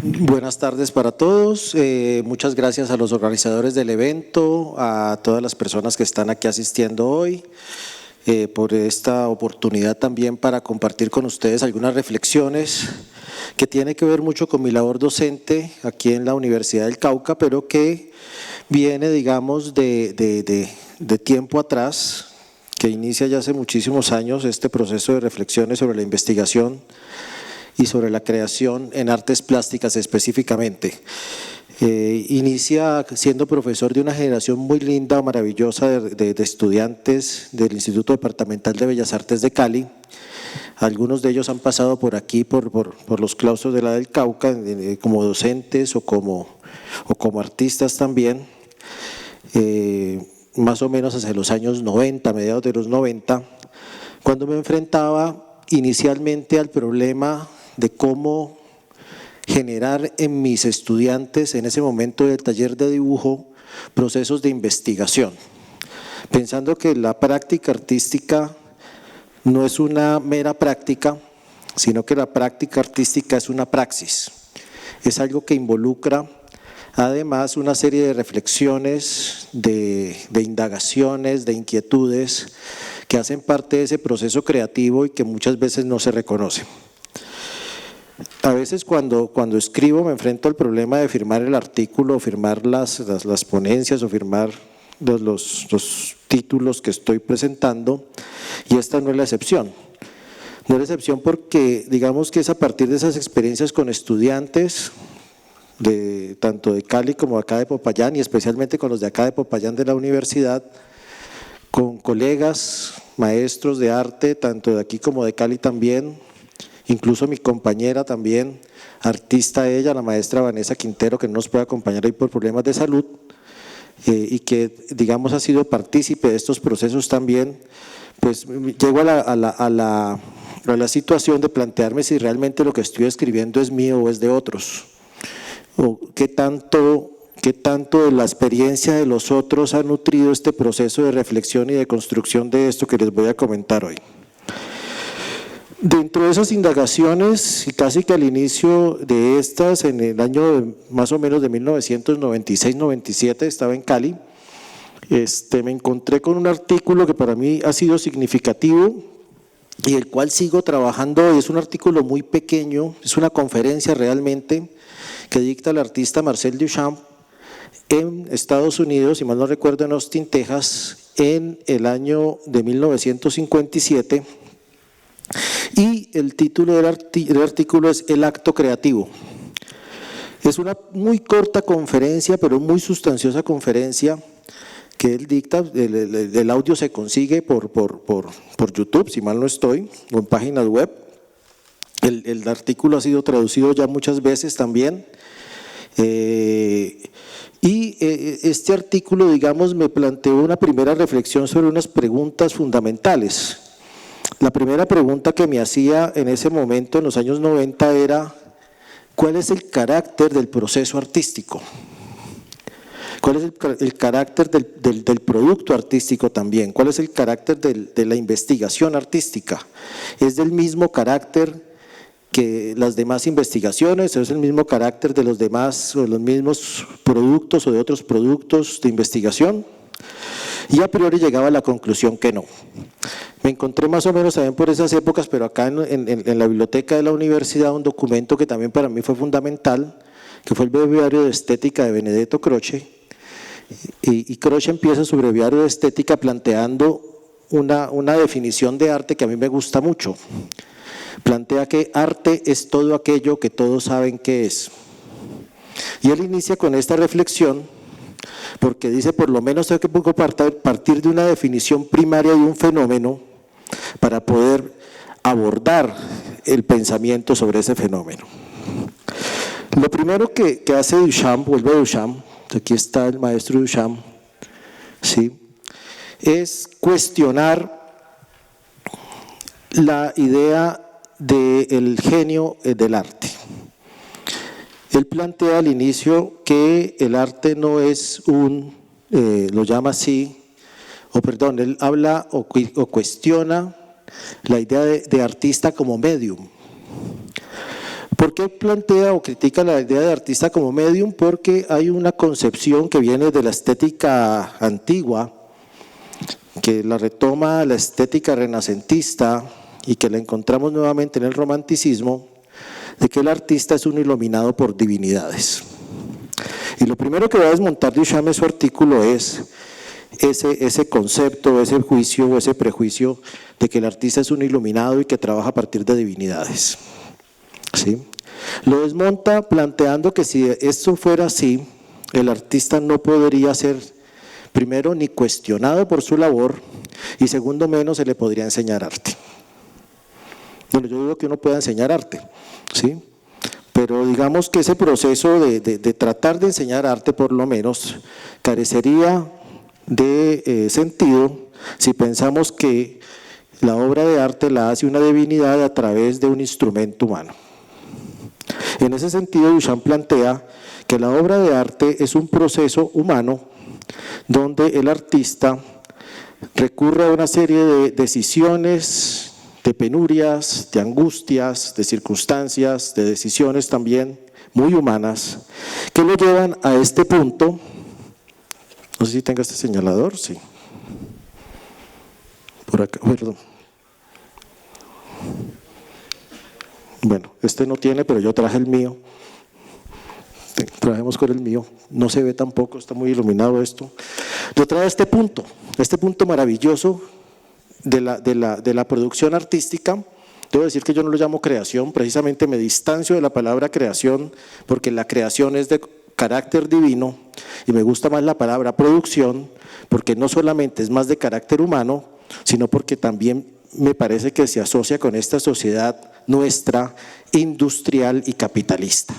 Buenas tardes para todos. Muchas gracias a los organizadores del evento, a todas las personas que están aquí asistiendo hoy, por esta oportunidad también para compartir con ustedes algunas reflexiones que tienen que ver mucho con mi labor docente aquí en la Universidad del Cauca, pero que viene, digamos, de tiempo atrás, que inicia ya hace muchísimos años este proceso de reflexiones sobre la investigación y sobre la creación en artes plásticas específicamente. Inicia siendo profesor de una generación muy linda, maravillosa de estudiantes del Instituto Departamental de Bellas Artes de Cali. Algunos de ellos han pasado por aquí, por los claustros de la del Cauca, como docentes o como artistas también, más o menos hacia los años 90, mediados de los 90, cuando me enfrentaba inicialmente al problema de cómo generar en mis estudiantes, en ese momento del taller de dibujo, procesos de investigación, pensando que la práctica artística no es una mera práctica, sino que la práctica artística es una praxis, es algo que involucra además una serie de reflexiones, de indagaciones, de inquietudes que hacen parte de ese proceso creativo y que muchas veces no se reconoce. A veces cuando escribo me enfrento al problema de firmar el artículo, o firmar las ponencias, o firmar los títulos que estoy presentando, y esta no es la excepción. No es la excepción porque digamos que es a partir de esas experiencias con estudiantes, tanto de Cali como de acá de Popayán, y especialmente con los de acá de Popayán de la universidad, con colegas, maestros de arte, tanto de aquí como de Cali también, incluso mi compañera también, artista ella, la maestra Vanessa Quintero, que no nos puede acompañar hoy por problemas de salud, y que digamos ha sido partícipe de estos procesos también, pues llego a la situación de plantearme si realmente lo que estoy escribiendo es mío o es de otros, o qué tanto de la experiencia de los otros ha nutrido este proceso de reflexión y de construcción de esto que les voy a comentar hoy. Dentro de esas indagaciones, y casi que al inicio de estas, en el año más o menos de 1996-97, estaba en Cali, me encontré con un artículo que para mí ha sido significativo y el cual sigo trabajando hoy. Es un artículo muy pequeño, es una conferencia realmente que dicta el artista Marcel Duchamp en Estados Unidos, si mal no recuerdo en Austin, Texas, en el año de 1957, y el título del artículo es El acto creativo. Es una muy corta conferencia, pero muy sustanciosa conferencia que él dicta. El audio se consigue por YouTube, si mal no estoy, o en páginas web. El artículo ha sido traducido ya muchas veces también. Este artículo, digamos, me planteó una primera reflexión sobre unas preguntas fundamentales. La primera pregunta que me hacía en ese momento, en los años 90, era ¿cuál es el carácter del proceso artístico? ¿Cuál es el carácter del producto artístico también? ¿Cuál es el carácter de la investigación artística? ¿Es del mismo carácter que las demás investigaciones? ¿Es el mismo carácter de los demás o de los mismos productos o de otros productos de investigación? Y a priori llegaba a la conclusión que no. Me encontré más o menos también por esas épocas, pero acá en la biblioteca de la universidad, un documento que también para mí fue fundamental, que fue el breviario de estética de Benedetto Croce. Y Croce empieza su breviario de estética planteando una definición de arte que a mí me gusta mucho. Plantea que arte es todo aquello que todos saben que es. Y él inicia con esta reflexión, porque dice, por lo menos tengo que partir de una definición primaria de un fenómeno para poder abordar el pensamiento sobre ese fenómeno. Lo primero que hace Duchamp, vuelve a Duchamp, aquí está el maestro Duchamp, ¿sí?, es cuestionar la idea del genio del arte. Él plantea al inicio que el arte no es lo llama así, él habla o cuestiona la idea de artista como medium. ¿Por qué plantea o critica la idea de artista como medium? Porque hay una concepción que viene de la estética antigua, que la retoma la estética renacentista y que la encontramos nuevamente en el romanticismo, de que el artista es un iluminado por divinidades. Y lo primero que va a desmontar Duchamp en su artículo es ese concepto, ese juicio o ese prejuicio de que el artista es un iluminado y que trabaja a partir de divinidades. ¿Sí? Lo desmonta planteando que si esto fuera así, el artista no podría ser, primero, ni cuestionado por su labor, y segundo, menos se le podría enseñar arte. Bueno, yo digo que uno puede enseñar arte, ¿sí? Pero digamos que ese proceso de tratar de enseñar arte, por lo menos, carecería de sentido si pensamos que la obra de arte la hace una divinidad a través de un instrumento humano. En ese sentido, Duchamp plantea que la obra de arte es un proceso humano donde el artista recurre a una serie de decisiones, de penurias, de angustias, de circunstancias, de decisiones también muy humanas, que lo llevan a este punto. No sé si tenga este señalador, sí. Por acá, perdón. Bueno, este no tiene, pero yo traje el mío. Trabajemos con el mío. No se ve tampoco, está muy iluminado esto. Yo traje este punto maravilloso de la producción artística. Debo decir que yo no lo llamo creación, precisamente me distancio de la palabra creación, porque la creación es de carácter divino y me gusta más la palabra producción, porque no solamente es más de carácter humano, sino porque también me parece que se asocia con esta sociedad nuestra industrial y capitalista.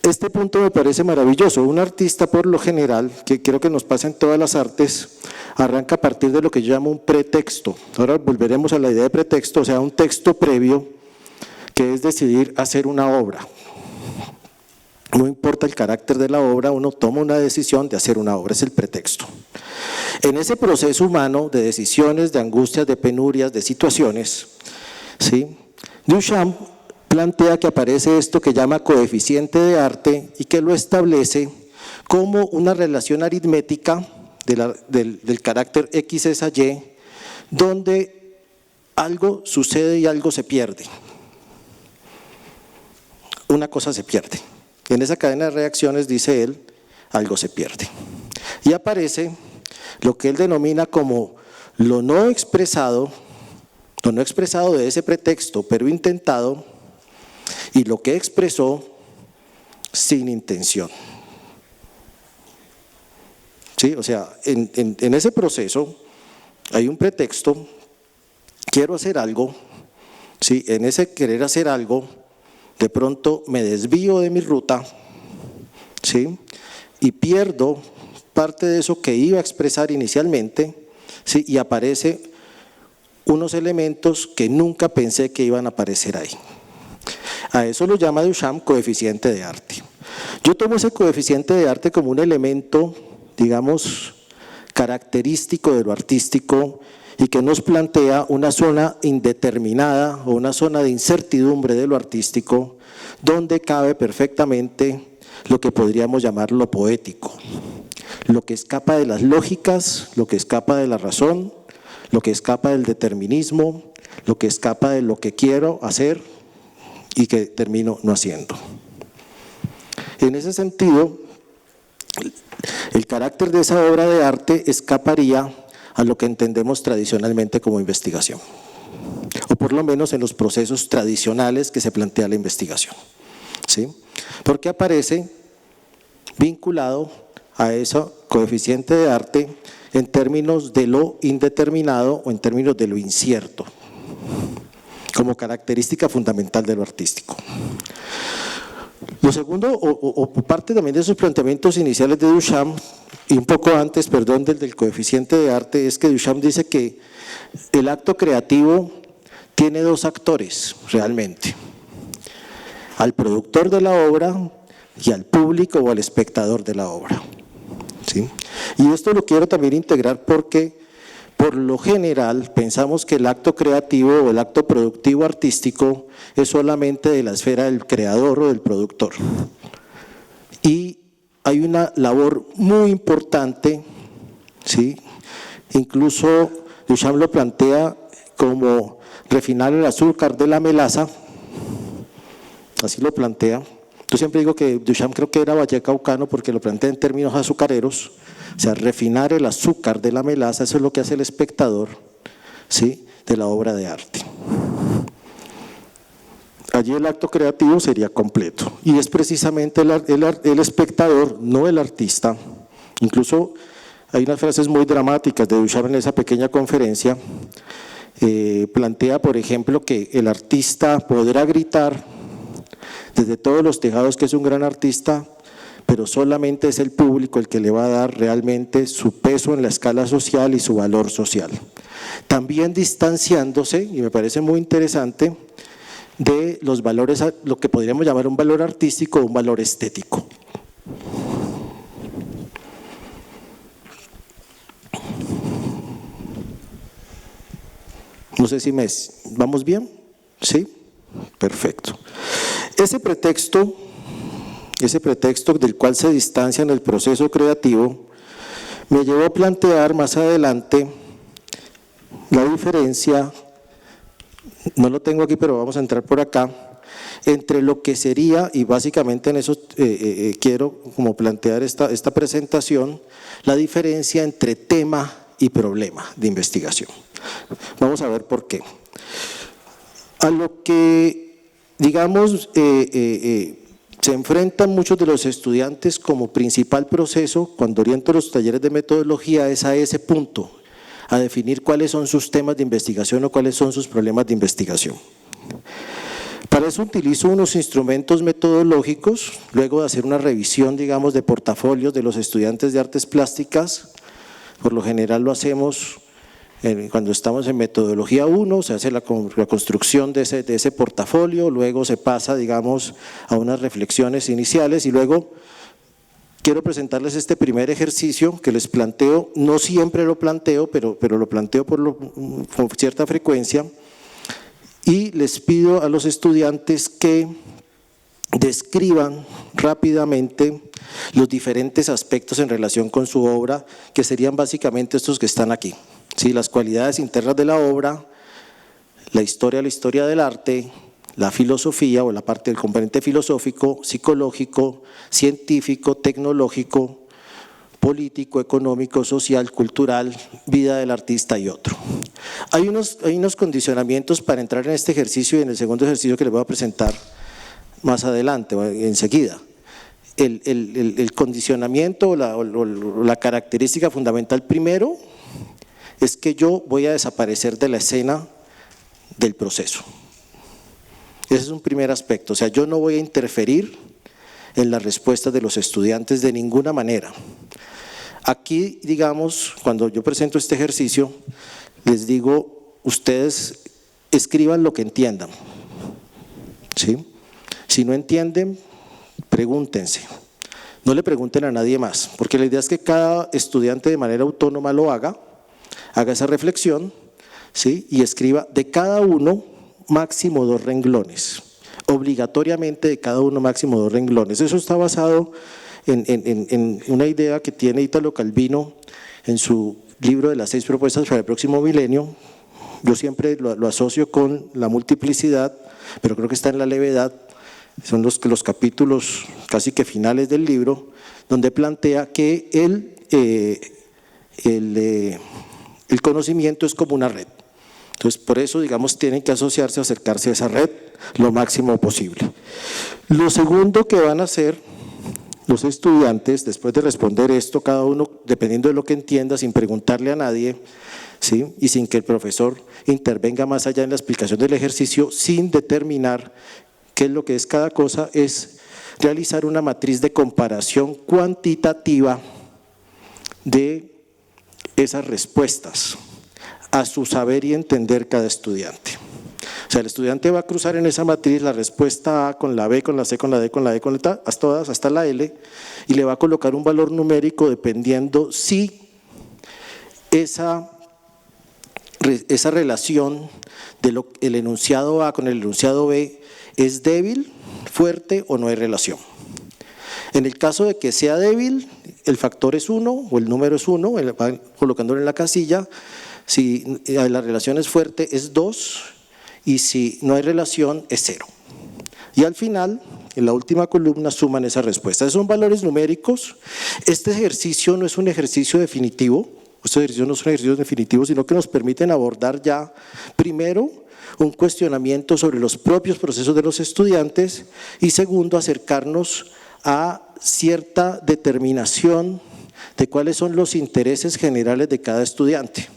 Este punto me parece maravilloso. Un artista, por lo general, que creo que nos pasa en todas las artes, arranca a partir de lo que yo llamo un pretexto. Ahora volveremos a la idea de pretexto, o sea, un texto previo, que es decidir hacer una obra. No importa el carácter de la obra, uno toma una decisión de hacer una obra, es el pretexto. En ese proceso humano de decisiones, de angustias, de penurias, de situaciones, ¿sí? Duchamp plantea que aparece esto que llama coeficiente de arte y que lo establece como una relación aritmética del carácter X es a Y, donde algo sucede y algo se pierde. Una cosa se pierde. En esa cadena de reacciones, dice él, algo se pierde. Y aparece lo que él denomina como lo no expresado de ese pretexto, pero intentado, y lo que expresó sin intención. ¿Sí? O sea, en ese proceso hay un pretexto, quiero hacer algo, ¿sí? En ese querer hacer algo, de pronto me desvío de mi ruta, ¿sí? Y pierdo parte de eso que iba a expresar inicialmente, ¿sí? Y aparece unos elementos que nunca pensé que iban a aparecer ahí. A eso lo llama Duchamp coeficiente de arte. Yo tomo ese coeficiente de arte como un elemento, digamos, característico de lo artístico y que nos plantea una zona indeterminada o una zona de incertidumbre de lo artístico donde cabe perfectamente lo que podríamos llamar lo poético, lo que escapa de las lógicas, lo que escapa de la razón, lo que escapa del determinismo, lo que escapa de lo que quiero hacer y que termino no haciendo. En ese sentido, el carácter de esa obra de arte escaparía a lo que entendemos tradicionalmente como investigación, o por lo menos en los procesos tradicionales que se plantea la investigación, ¿sí? Porque aparece vinculado a ese coeficiente de arte en términos de lo indeterminado o en términos de lo incierto, como característica fundamental de lo artístico. Lo segundo, o parte también de esos planteamientos iniciales de Duchamp, y un poco antes, perdón, del coeficiente de arte, es que Duchamp dice que el acto creativo tiene dos actores realmente, al productor de la obra y al público o al espectador de la obra, ¿sí? Y esto lo quiero también integrar porque por lo general pensamos que el acto creativo o el acto productivo artístico es solamente de la esfera del creador o del productor. Y hay una labor muy importante, ¿sí? Incluso Duchamp lo plantea como refinar el azúcar de la melaza, así lo plantea. Yo siempre digo que Duchamp creo que era vallecaucano porque lo plantea en términos azucareros, o sea, refinar el azúcar de la melaza, eso es lo que hace el espectador, ¿sí?, de la obra de arte. Allí el acto creativo sería completo y es precisamente el espectador, no el artista. Incluso hay unas frases muy dramáticas de Duchamp en esa pequeña conferencia. Plantea, por ejemplo, que el artista podrá gritar desde todos los tejados que es un gran artista, pero solamente es el público el que le va a dar realmente su peso en la escala social y su valor social. También distanciándose, y me parece muy interesante, de los valores, lo que podríamos llamar un valor artístico o un valor estético. No sé si ¿vamos bien? ¿Sí? Perfecto. Ese pretexto del cual se distancia en el proceso creativo me llevó a plantear más adelante la diferencia, no lo tengo aquí pero vamos a entrar por acá, entre lo que sería, y básicamente en eso quiero como plantear esta presentación, la diferencia entre tema y problema de investigación. Vamos a ver por qué. A lo que, digamos, se enfrentan muchos de los estudiantes como principal proceso cuando oriento los talleres de metodología es a ese punto, a definir cuáles son sus temas de investigación o cuáles son sus problemas de investigación. Para eso utilizo unos instrumentos metodológicos, luego de hacer una revisión, digamos, de portafolios de los estudiantes de artes plásticas. Por lo general lo hacemos cuando estamos en metodología 1, se hace la construcción de ese portafolio, luego se pasa, digamos, a unas reflexiones iniciales y luego quiero presentarles este primer ejercicio que les planteo, no siempre lo planteo, pero lo planteo con cierta frecuencia, y les pido a los estudiantes que describan rápidamente los diferentes aspectos en relación con su obra, que serían básicamente estos que están aquí. Sí, las cualidades internas de la obra, la historia del arte, la filosofía o la parte del componente filosófico, psicológico, científico, tecnológico, político, económico, social, cultural, vida del artista y otro. Hay unos condicionamientos para entrar en este ejercicio y en el segundo ejercicio que les voy a presentar más adelante, enseguida. El condicionamiento o la característica fundamental primero es que yo voy a desaparecer de la escena del proceso. Ese es un primer aspecto, o sea, yo no voy a interferir en las respuestas de los estudiantes de ninguna manera. Aquí, digamos, cuando yo presento este ejercicio, les digo, ustedes escriban lo que entiendan, ¿sí? Si no entienden, pregúntense. No le pregunten a nadie más, porque la idea es que cada estudiante de manera autónoma lo haga esa reflexión, ¿sí?, y escriba de cada uno máximo 2 renglones, obligatoriamente de cada uno máximo 2 renglones. Eso está basado en una idea que tiene Italo Calvino en su libro de las 6 propuestas para el próximo milenio. Yo siempre lo asocio con la multiplicidad, pero creo que está en la levedad. Son los capítulos casi que finales del libro, donde plantea que el conocimiento es como una red. Entonces, por eso, digamos, tienen que asociarse, acercarse a esa red lo máximo posible. Lo segundo que van a hacer los estudiantes, después de responder esto, cada uno, dependiendo de lo que entienda, sin preguntarle a nadie, ¿sí?, y sin que el profesor intervenga más allá en la explicación del ejercicio, sin determinar qué es lo que es cada cosa, es realizar una matriz de comparación cuantitativa de esas respuestas a su saber y entender cada estudiante. O sea, el estudiante va a cruzar en esa matriz la respuesta A con la B, con la C, con la D, con la E, con la T, hasta la L, y le va a colocar un valor numérico dependiendo si esa esa relación del enunciado A con el enunciado B es débil, fuerte o no hay relación. En el caso de que sea débil, el factor es 1 o el número es 1, colocándolo en la casilla. Si la relación es fuerte es 2 y si no hay relación es 0. Y al final, en la última columna, suman esas respuestas. Esos son valores numéricos. Este ejercicio no es un ejercicio definitivo, sino que nos permiten abordar ya, primero, un cuestionamiento sobre los propios procesos de los estudiantes y segundo, acercarnos a cierta determinación de cuáles son los intereses generales de cada estudiante.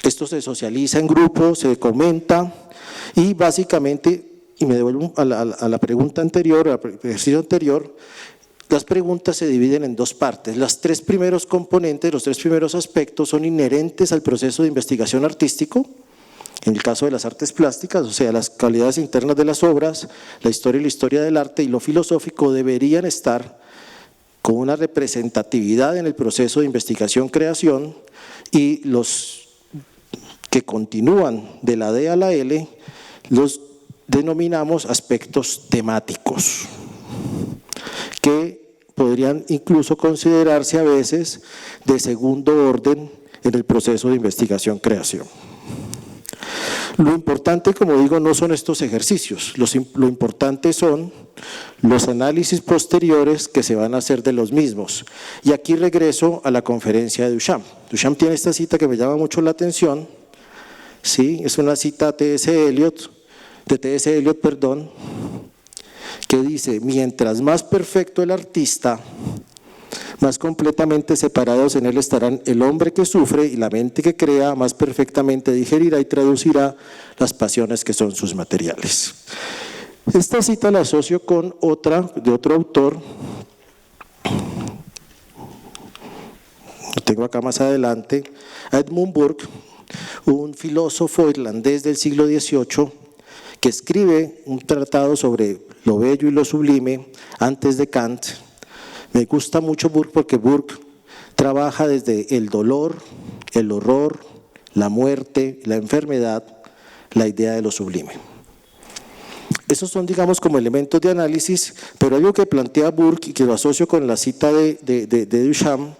Esto se socializa en grupo, se comenta y básicamente, y me devuelvo a la pregunta anterior, al ejercicio anterior, las preguntas se dividen en dos partes. Los tres primeros componentes, los tres primeros aspectos son inherentes al proceso de investigación artístico. En el caso de las artes plásticas, o sea, las cualidades internas de las obras, la historia del arte y lo filosófico deberían estar con una representatividad en el proceso de investigación-creación y los que continúan de la D a la L los denominamos aspectos temáticos, que podrían incluso considerarse a veces de segundo orden en el proceso de investigación-creación. Lo importante, como digo, no son estos ejercicios, lo importante son los análisis posteriores que se van a hacer de los mismos. Y aquí regreso a la conferencia de Duchamp. Duchamp tiene esta cita que me llama mucho la atención, ¿sí? Es una cita de T.S. Eliot, que dice: mientras más perfecto el artista, más completamente separados en él estarán el hombre que sufre y la mente que crea, más perfectamente digerirá y traducirá las pasiones que son sus materiales. Esta cita la asocio con otra, de otro autor, lo tengo acá más adelante, Edmund Burke, un filósofo irlandés del siglo XVIII, que escribe un tratado sobre lo bello y lo sublime antes de Kant. Me gusta mucho Burke porque Burke trabaja desde el dolor, el horror, la muerte, la enfermedad, la idea de lo sublime. Esos son, digamos, como elementos de análisis, pero algo que plantea Burke y que lo asocio con la cita de Duchamp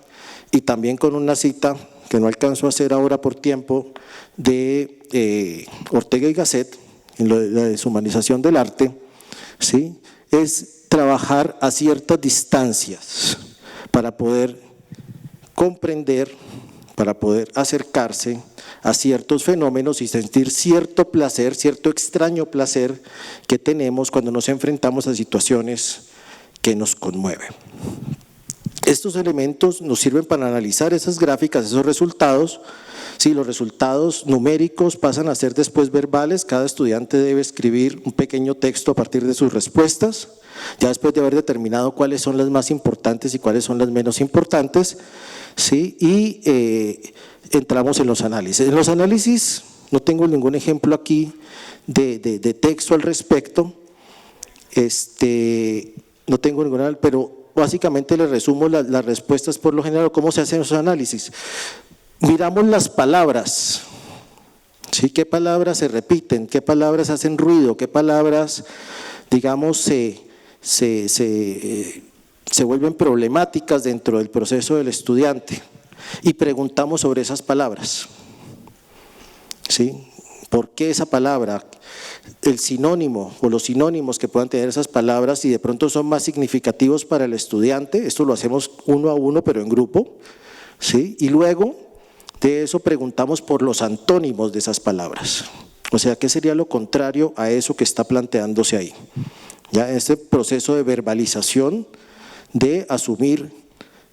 y también con una cita que no alcanzo a hacer ahora por tiempo de Ortega y Gasset, en la deshumanización del arte, ¿sí? Es trabajar a ciertas distancias para poder comprender, para poder acercarse a ciertos fenómenos y sentir cierto placer, cierto extraño placer que tenemos cuando nos enfrentamos a situaciones que nos conmueven. Estos elementos nos sirven para analizar esas gráficas, esos resultados. Si los resultados numéricos pasan a ser después verbales, cada estudiante debe escribir un pequeño texto a partir de sus respuestas, ya después de haber determinado cuáles son las más importantes y cuáles son las menos importantes, ¿sí? Y entramos en los análisis. En los análisis no tengo ningún ejemplo aquí de texto al respecto, no tengo ninguna, pero básicamente les resumo las respuestas por lo general, cómo se hacen esos análisis. Miramos las palabras, ¿sí? ¿Qué palabras se repiten? ¿Qué palabras hacen ruido? ¿Qué palabras, digamos, se vuelven problemáticas dentro del proceso del estudiante? Y preguntamos sobre esas palabras, ¿sí? ¿Por qué esa palabra? El sinónimo o los sinónimos que puedan tener esas palabras y de pronto son más significativos para el estudiante. Esto lo hacemos uno a uno, pero en grupo, ¿sí? Y luego de eso preguntamos por los antónimos de esas palabras, o sea, ¿qué sería lo contrario a eso que está planteándose ahí? Ya este proceso de verbalización, de asumir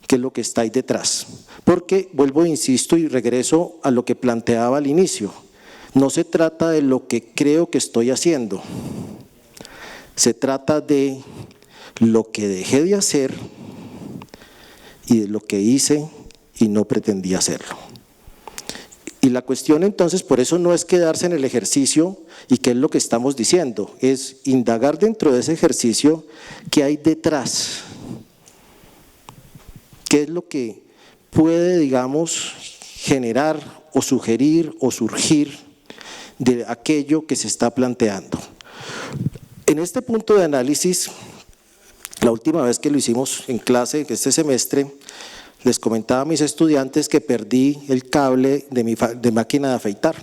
qué es lo que está ahí detrás, porque vuelvo, insisto y regreso a lo que planteaba al inicio, no se trata de lo que creo que estoy haciendo, se trata de lo que dejé de hacer y de lo que hice y no pretendía hacerlo. Y la cuestión entonces, por eso no es quedarse en el ejercicio y qué es lo que estamos diciendo, es indagar dentro de ese ejercicio qué hay detrás, qué es lo que puede, digamos, generar o sugerir o surgir de aquello que se está planteando. En este punto de análisis, la última vez que lo hicimos en clase, este semestre, les comentaba a mis estudiantes que perdí el cable de mi máquina de afeitar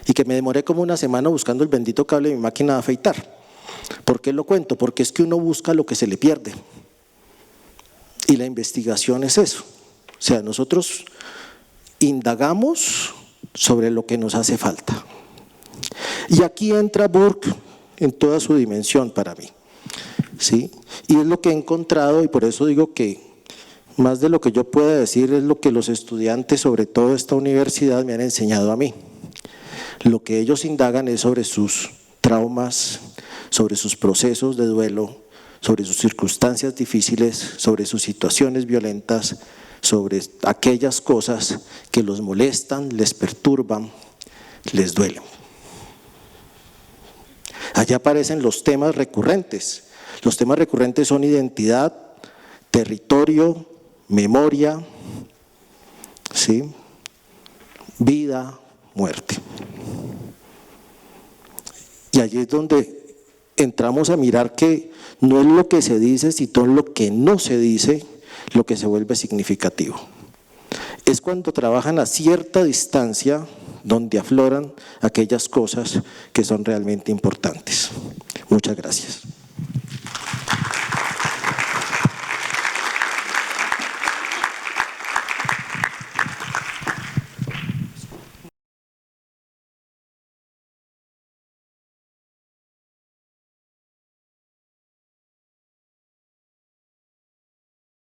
y que me demoré como una semana buscando el bendito cable de mi máquina de afeitar. ¿Por qué lo cuento? Porque es que uno busca lo que se le pierde. Y la investigación es eso. O sea, nosotros indagamos sobre lo que nos hace falta. Y aquí entra Burke en toda su dimensión para mí, ¿sí? Y es lo que he encontrado, y por eso digo que más de lo que yo pueda decir es lo que los estudiantes, sobre todo esta universidad, me han enseñado a mí. Lo que ellos indagan es sobre sus traumas, sobre sus procesos de duelo, sobre sus circunstancias difíciles, sobre sus situaciones violentas, sobre aquellas cosas que los molestan, les perturban, les duelen. Allá aparecen los temas recurrentes. Los temas recurrentes son identidad, territorio, memoria, ¿sí? Vida, muerte. Y allí es donde entramos a mirar que no es lo que se dice, sino lo que no se dice, lo que se vuelve significativo. Es cuando trabajan a cierta distancia donde afloran aquellas cosas que son realmente importantes. Muchas gracias.